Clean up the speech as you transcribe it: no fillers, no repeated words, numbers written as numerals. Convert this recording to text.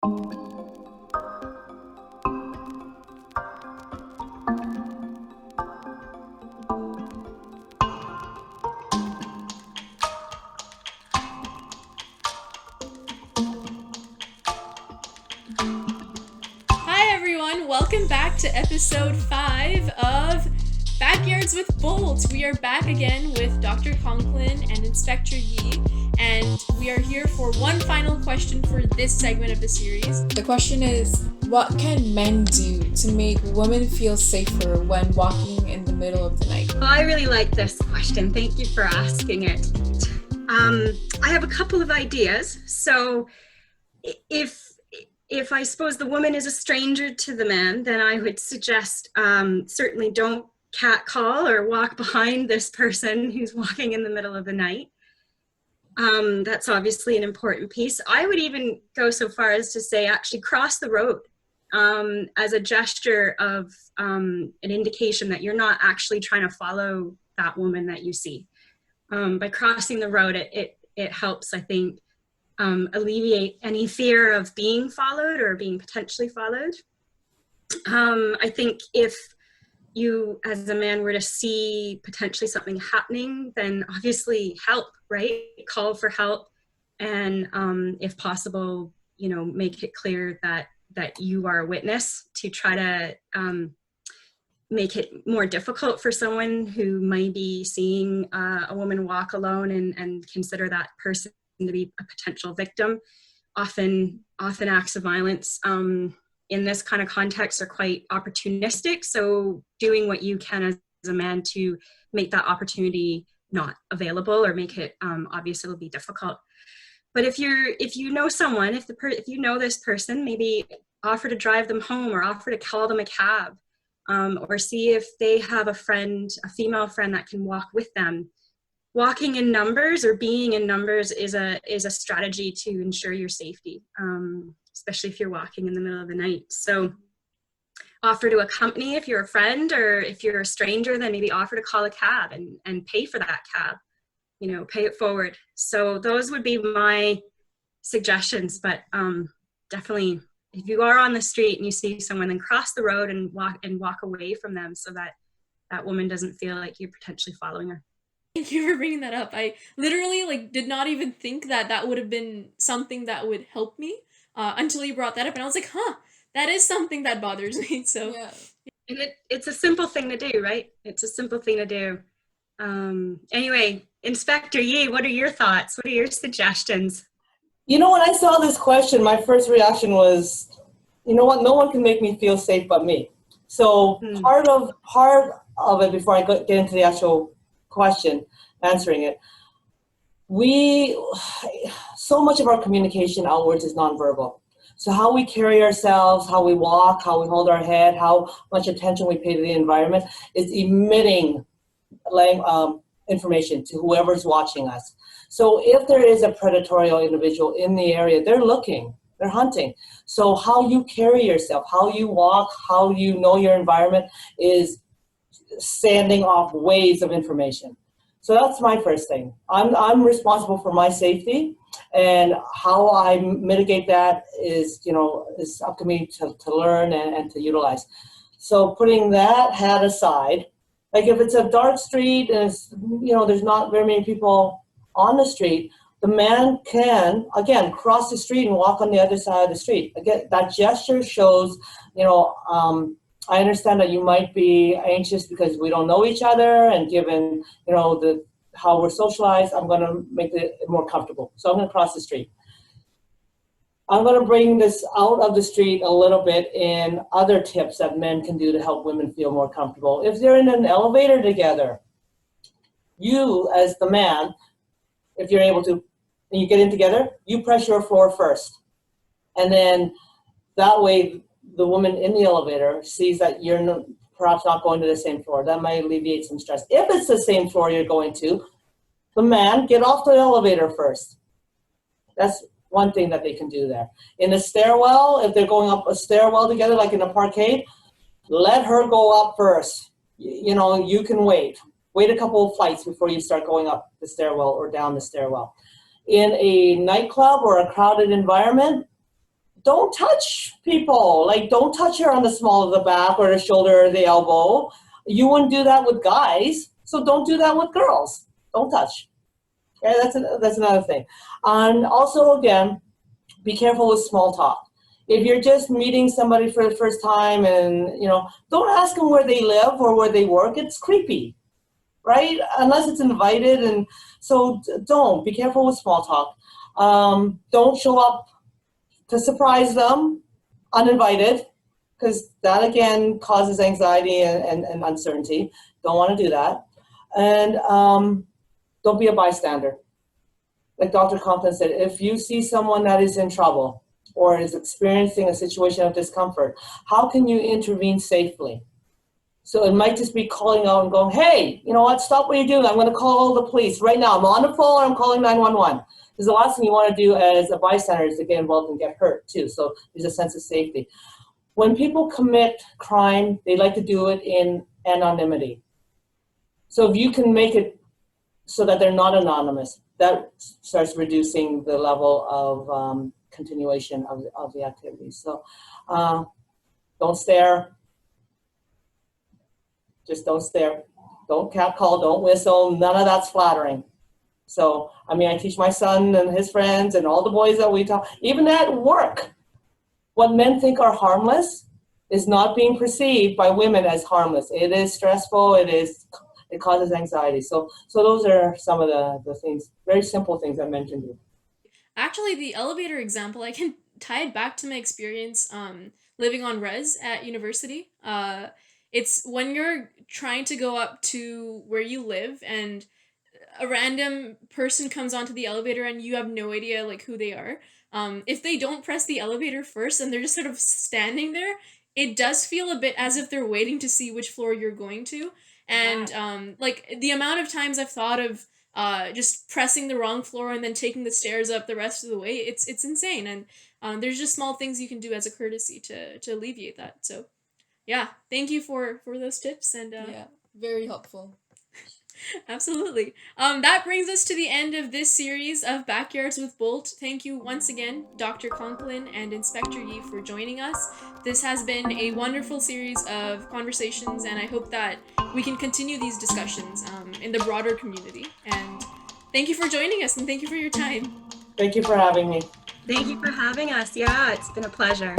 Hi everyone, welcome back to episode 5 of Backyards with Bolt. We are back again with Dr. Conklin and Inspector Yi, and we are here for one final question for this segment of the series. The question is, what can men do to make women feel safer when walking in the middle of the night? I really like this question. Thank you for asking it. I have a couple of ideas. So if I suppose the woman is a stranger to the man, then I would suggest certainly don't catcall or walk behind this person who's walking in the middle of the night. That's obviously an important piece. I would even go so far as to say actually cross the road as a gesture of an indication that you're not actually trying to follow that woman that you see. By crossing the road, it helps, I think, alleviate any fear of being followed or being potentially followed. I think if you as a man were to see potentially something happening, then obviously help, right? Call for help, and if possible, make it clear that you are a witness, to try to make it more difficult for someone who might be seeing a woman walk alone and consider that person to be a potential victim. Often acts of violence in this kind of context are quite opportunistic. So doing what you can as a man to make that opportunity not available or make it obvious it'll be difficult. But if you know someone, if you know this person, maybe offer to drive them home or offer to call them a cab, or see if they have a female friend that can walk with them. Walking in numbers or being in numbers is a strategy to ensure your safety, especially if you're walking in the middle of the night. So offer to accompany if you're a friend, or if you're a stranger, then maybe offer to call a cab and pay for that cab, pay it forward. So those would be my suggestions, but definitely if you are on the street and you see someone, then cross the road and walk away from them so that that woman doesn't feel like you're potentially following her. Thank you for bringing that up. I literally did not even think that would have been something that would help me until you brought that up, and I was like, that is something that bothers me. So Yeah. And it's a simple thing to do, right? It's a simple thing to do. Anyway, Inspector Yi, what are your thoughts? What are your suggestions? When I saw this question, my first reaction was, no one can make me feel safe but me. So part of it, before I get into the actual question, answering it, so much of our communication outwards is nonverbal. So how we carry ourselves, how we walk, how we hold our head, how much attention we pay to the environment is emitting information to whoever's watching us. So if there is a predatory individual in the area, they're looking, they're hunting. So how you carry yourself, how you walk, how you know your environment is sending off waves of information. So that's my first thing. I'm responsible for my safety, and how I mitigate that is up to me to learn and to utilize. So putting that hat aside, like if it's a dark street and it's, there's not very many people on the street, the man can, again, cross the street and walk on the other side of the street. Again, that gesture shows, I understand that you might be anxious because we don't know each other, and given, how we're socialized, I'm going to make it more comfortable. So I'm going to cross the street. I'm going to bring this out of the street a little bit in other tips that men can do to help women feel more comfortable. If they're in an elevator together, you as the man, if you're able to, and you get in together, you press your floor first. And then that way the woman in the elevator sees that you're perhaps not going to the same floor. That might alleviate some stress. If it's the same floor you're going to, the man, get off the elevator first. That's one thing that they can do there. In a stairwell, if they're going up a stairwell together, like in a parkade, let her go up first. You can wait. Wait a couple of flights before you start going up the stairwell or down the stairwell. In a nightclub or a crowded environment, don't touch people. Like, don't touch her on the small of the back or the shoulder or the elbow. You wouldn't do that with guys, so don't do that with girls. Don't touch. Okay, that's another thing. And also, again, be careful with small talk. If you're just meeting somebody for the first time and, don't ask them where they live or where they work. It's creepy, right? Unless it's invited. And so don't. Be careful with small talk. Don't show up to surprise them uninvited, because that, again, causes anxiety and uncertainty. Don't want to do that. And don't be a bystander. Like Dr. Conklin said, if you see someone that is in trouble or is experiencing a situation of discomfort, how can you intervene safely? So it might just be calling out and going, hey, you know what, stop what you're doing. I'm going to call the police right now. I'm on the phone, I'm calling 911. Because the last thing you want to do as a bystander is to get involved and get hurt too. So there's a sense of safety. When people commit crime, they like to do it in anonymity. So if you can make it so that they're not anonymous, that starts reducing the level of continuation of the activities. So don't stare. Just don't stare. Don't catcall, don't whistle. None of that's flattering. So, I teach my son and his friends and all the boys that we talk, even at work, what men think are harmless is not being perceived by women as harmless. It is stressful. It causes anxiety. So those are some of the things, very simple things that men can do. Actually, the elevator example, I can tie it back to my experience living on res at university. It's when you're trying to go up to where you live and a random person comes onto the elevator and you have no idea like who they are. If they don't press the elevator first and they're just sort of standing there, it does feel a bit as if they're waiting to see which floor you're going to. And like the amount of times I've thought of just pressing the wrong floor and then taking the stairs up the rest of the way, it's insane. And there's just small things you can do as a courtesy to alleviate that. So yeah, thank you for those tips. And yeah, very helpful. Absolutely. That brings us to the end of this series of Backyards with Bolt. Thank you once again, Dr. Conklin and Inspector Yi, for joining us. This has been a wonderful series of conversations, and I hope that we can continue these discussions in the broader community. And thank you for joining us, and thank you for your time. Thank you for having me. Thank you for having us. Yeah, it's been a pleasure.